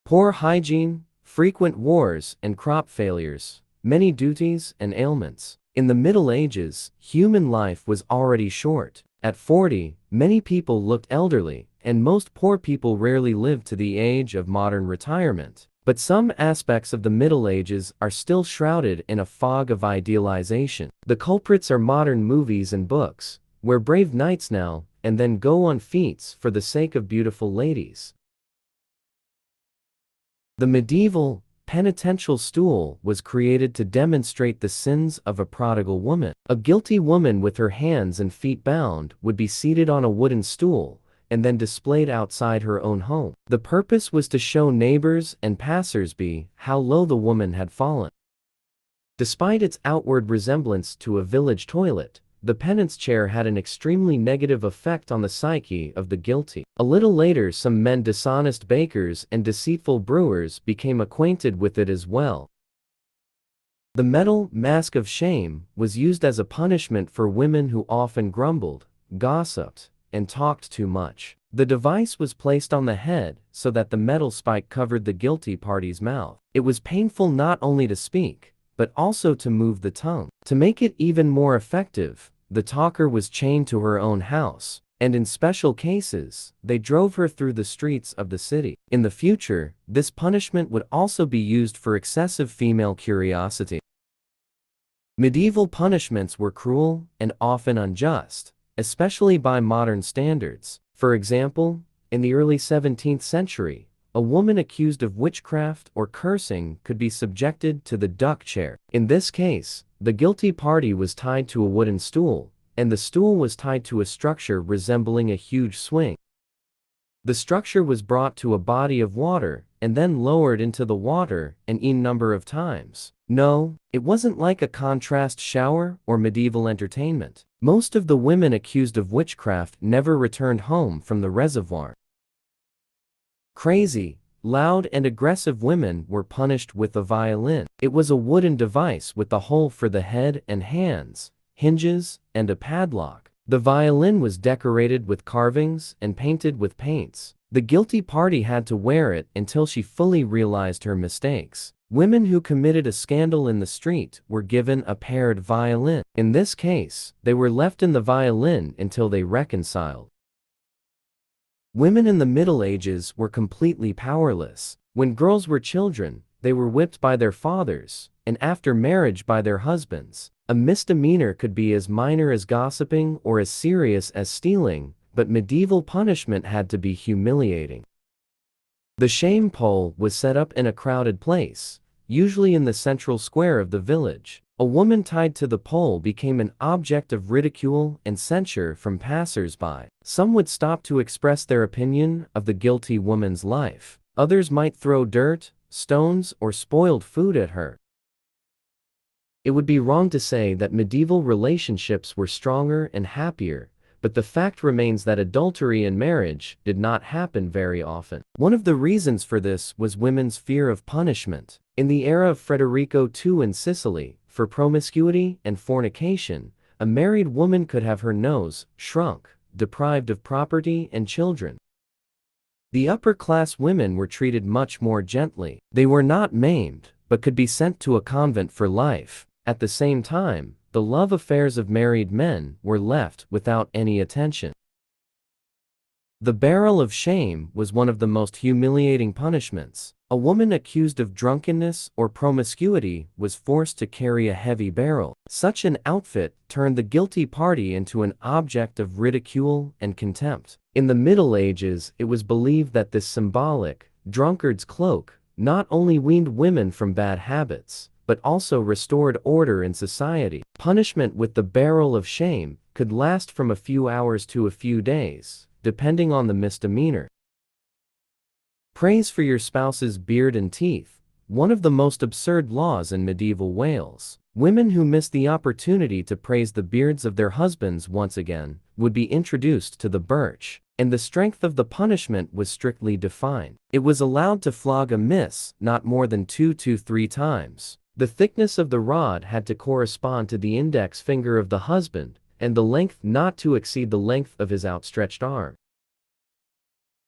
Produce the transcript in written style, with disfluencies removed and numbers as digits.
Poor hygiene, frequent wars and crop failures, many duties and ailments. In the Middle Ages, human life was already short. At 40, many people looked elderly, and most poor people rarely lived to the age of modern retirement. But some aspects of the Middle Ages are still shrouded in a fog of idealization. The culprits are modern movies and books, where brave knights now and then go on feats for the sake of beautiful ladies. The medieval, penitential stool was created to demonstrate the sins of a prodigal woman. A guilty woman with her hands and feet bound would be seated on a wooden stool and then displayed outside her own home. The purpose was to show neighbors and passers-by how low the woman had fallen. Despite its outward resemblance to a village toilet, the penance chair had an extremely negative effect on the psyche of the guilty. A little later, some men, dishonest bakers and deceitful brewers, became acquainted with it as well. The metal mask of shame was used as a punishment for women who often grumbled, gossiped, and talked too much. The device was placed on the head so that the metal spike covered the guilty party's mouth. It was painful not only to speak, but also to move the tongue. To make it even more effective, the talker was chained to her own house, and in special cases, they drove her through the streets of the city. In the future, this punishment would also be used for excessive female curiosity. Medieval punishments were cruel and often unjust, especially by modern standards. For example, in the early 17th century, a woman accused of witchcraft or cursing could be subjected to the duck chair. In this case, the guilty party was tied to a wooden stool, and the stool was tied to a structure resembling a huge swing. The structure was brought to a body of water and then lowered into the water an n number of times. No, it wasn't like a contrast shower or medieval entertainment. Most of the women accused of witchcraft never returned home from the reservoir. Crazy, loud and aggressive women were punished with a violin. It was a wooden device with a hole for the head and hands, hinges, and a padlock. The violin was decorated with carvings and painted with paints. The guilty party had to wear it until she fully realized her mistakes. Women who committed a scandal in the street were given a paired violin. In this case, they were left in the violin until they reconciled. Women in the Middle Ages were completely powerless. When girls were children, they were whipped by their fathers, and after marriage by their husbands. A misdemeanor could be as minor as gossiping or as serious as stealing, but medieval punishment had to be humiliating. The shame pole was set up in a crowded place, usually in the central square of the village. A woman tied to the pole became an object of ridicule and censure from passers-by. Some would stop to express their opinion of the guilty woman's life. Others might throw dirt, stones, or spoiled food at her. It would be wrong to say that medieval relationships were stronger and happier, but the fact remains that adultery in marriage did not happen very often. One of the reasons for this was women's fear of punishment. In the era of Federico II in Sicily, for promiscuity and fornication, a married woman could have her nose shrunk, deprived of property and children. The upper-class women were treated much more gently. They were not maimed, but could be sent to a convent for life. At the same time, the love affairs of married men were left without any attention. The barrel of shame was one of the most humiliating punishments. A woman accused of drunkenness or promiscuity was forced to carry a heavy barrel. Such an outfit turned the guilty party into an object of ridicule and contempt. In the Middle Ages, it was believed that this symbolic, drunkard's cloak, not only weaned women from bad habits, but also restored order in society. Punishment with the barrel of shame could last from a few hours to a few days, depending on the misdemeanor. Praise for your spouse's beard and teeth, one of the most absurd laws in medieval Wales. Women who missed the opportunity to praise the beards of their husbands once again would be introduced to the birch, and the strength of the punishment was strictly defined. It was allowed to flog a miss not more than 2 to 3 times. The thickness of the rod had to correspond to the index finger of the husband, and the length not to exceed the length of his outstretched arm.